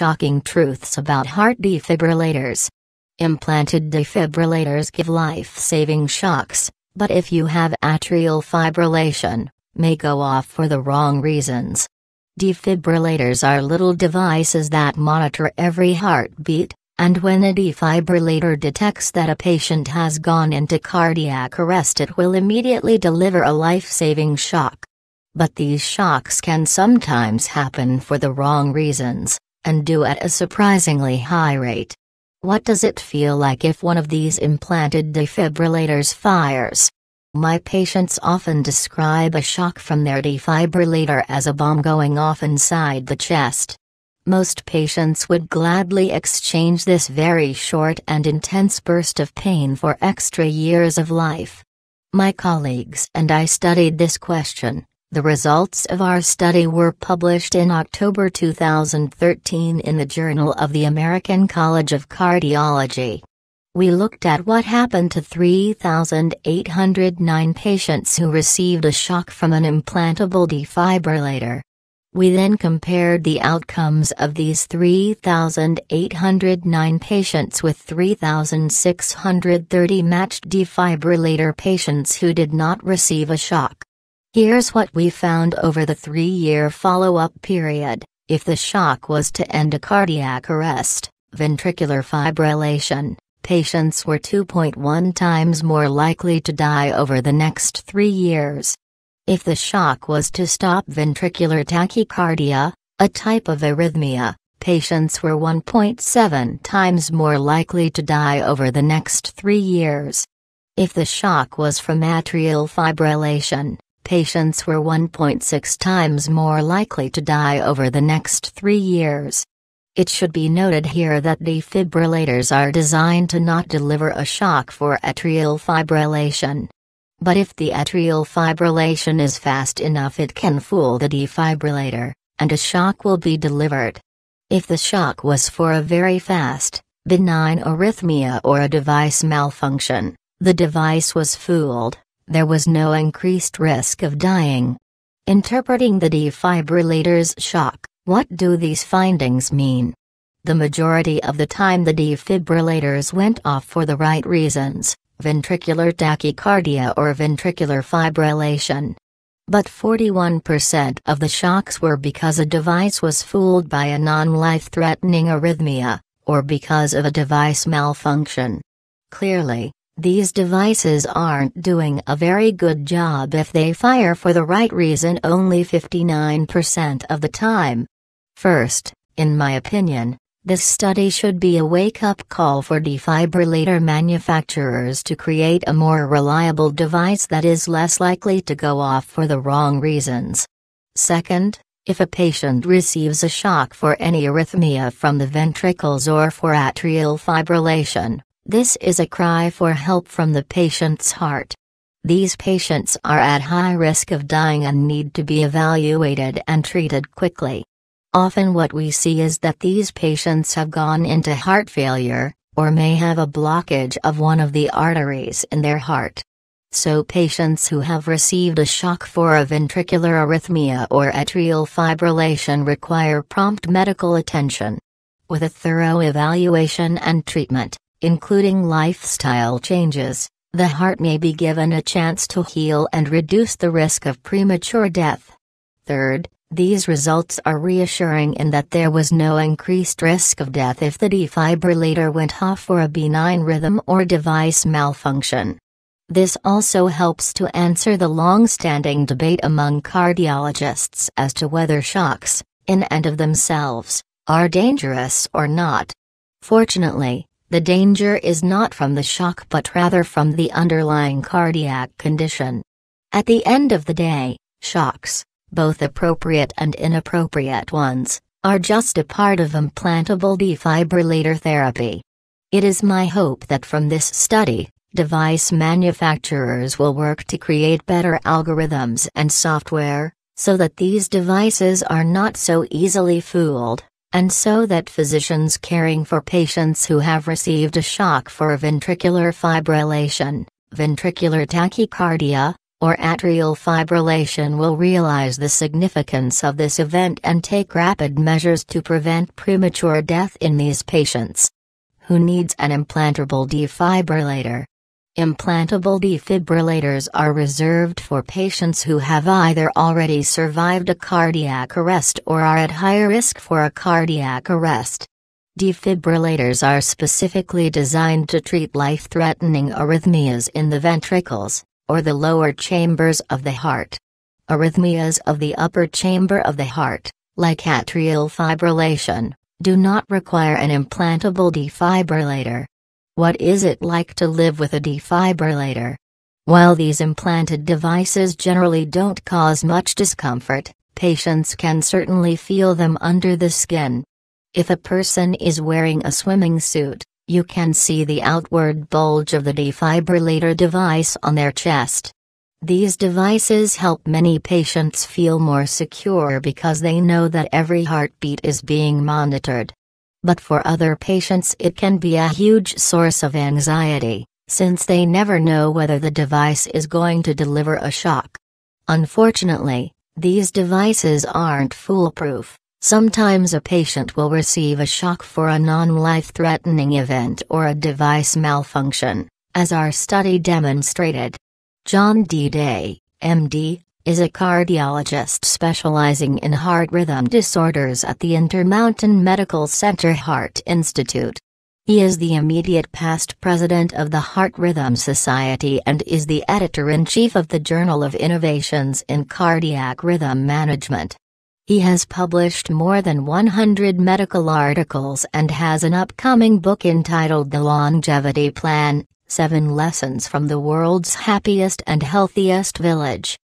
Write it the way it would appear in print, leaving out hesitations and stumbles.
shocking truths about heart defibrillators. Implanted defibrillators give life-saving shocks, but if you have atrial fibrillation, may go off for the wrong reasons. Defibrillators are little devices that monitor every heartbeat, and when a defibrillator detects that a patient has gone into cardiac arrest, it will immediately deliver a life-saving shock. But these shocks can sometimes happen for the wrong reasons, and do at a surprisingly high rate. What does it feel like if one of these implanted defibrillators fires? My patients often describe a shock from their defibrillator as a bomb going off inside the chest. Most patients would gladly exchange this very short and intense burst of pain for extra years of life. My colleagues and I studied this question. The results of our study were published in October 2013 in the Journal of the American College of Cardiology. We looked at what happened to 3,809 patients who received a shock from an implantable defibrillator. We then compared the outcomes of these 3,809 patients with 3,630 matched defibrillator patients who did not receive a shock. Here's what we found over the 3-year follow-up period. If the shock was to end a cardiac arrest, ventricular fibrillation, patients were 2.1 times more likely to die over the next 3 years. If the shock was to stop ventricular tachycardia, a type of arrhythmia, patients were 1.7 times more likely to die over the next 3 years. If the shock was from atrial fibrillation, patients were 1.6 times more likely to die over the next 3 years. It should be noted here that defibrillators are designed to not deliver a shock for atrial fibrillation. But if the atrial fibrillation is fast enough, it can fool the defibrillator, and a shock will be delivered. If the shock was for a very fast, benign arrhythmia or a device malfunction, the device was fooled. There was no increased risk of dying. Interpreting the defibrillator's shock, what do these findings mean? The majority of the time the defibrillators went off for the right reasons, ventricular tachycardia or ventricular fibrillation. But 41% of the shocks were because a device was fooled by a non-life-threatening arrhythmia, or because of a device malfunction. Clearly, these devices aren't doing a very good job if they fire for the right reason only 59% of the time. First, in my opinion, this study should be a wake-up call for defibrillator manufacturers to create a more reliable device that is less likely to go off for the wrong reasons. Second, if a patient receives a shock for any arrhythmia from the ventricles or for atrial fibrillation, this is a cry for help from the patient's heart. These patients are at high risk of dying and need to be evaluated and treated quickly. Often what we see is that these patients have gone into heart failure, or may have a blockage of one of the arteries in their heart. So patients who have received a shock for a ventricular arrhythmia or atrial fibrillation require prompt medical attention. With a thorough evaluation and treatment, including lifestyle changes, the heart may be given a chance to heal and reduce the risk of premature death. Third, these results are reassuring in that there was no increased risk of death if the defibrillator went off for a benign rhythm or device malfunction. This also helps to answer the long-standing debate among cardiologists as to whether shocks, in and of themselves, are dangerous or not. Fortunately, the danger is not from the shock but rather from the underlying cardiac condition. At the end of the day, shocks, both appropriate and inappropriate ones, are just a part of implantable defibrillator therapy. It is my hope that from this study, device manufacturers will work to create better algorithms and software, so that these devices are not so easily fooled, and so that physicians caring for patients who have received a shock for ventricular fibrillation, ventricular tachycardia, or atrial fibrillation will realize the significance of this event and take rapid measures to prevent premature death in these patients. Who needs an implantable defibrillator? Implantable defibrillators are reserved for patients who have either already survived a cardiac arrest or are at high risk for a cardiac arrest. Defibrillators are specifically designed to treat life-threatening arrhythmias in the ventricles, or the lower chambers of the heart. Arrhythmias of the upper chamber of the heart, like atrial fibrillation, do not require an implantable defibrillator. What is it like to live with a defibrillator? While these implanted devices generally don't cause much discomfort, patients can certainly feel them under the skin. If a person is wearing a swimming suit, you can see the outward bulge of the defibrillator device on their chest. These devices help many patients feel more secure because they know that every heartbeat is being monitored. But for other patients it can be a huge source of anxiety, since they never know whether the device is going to deliver a shock. Unfortunately, these devices aren't foolproof. Sometimes a patient will receive a shock for a non-life-threatening event or a device malfunction, as our study demonstrated. John D. Day, MD, is a cardiologist specializing in heart rhythm disorders at the Intermountain Medical Center Heart Institute. He is the immediate past president of the Heart Rhythm Society and is the editor-in-chief of the Journal of Innovations in Cardiac Rhythm Management. He has published more than 100 medical articles and has an upcoming book entitled The Longevity Plan: 7 Lessons from the World's Happiest and Healthiest Village.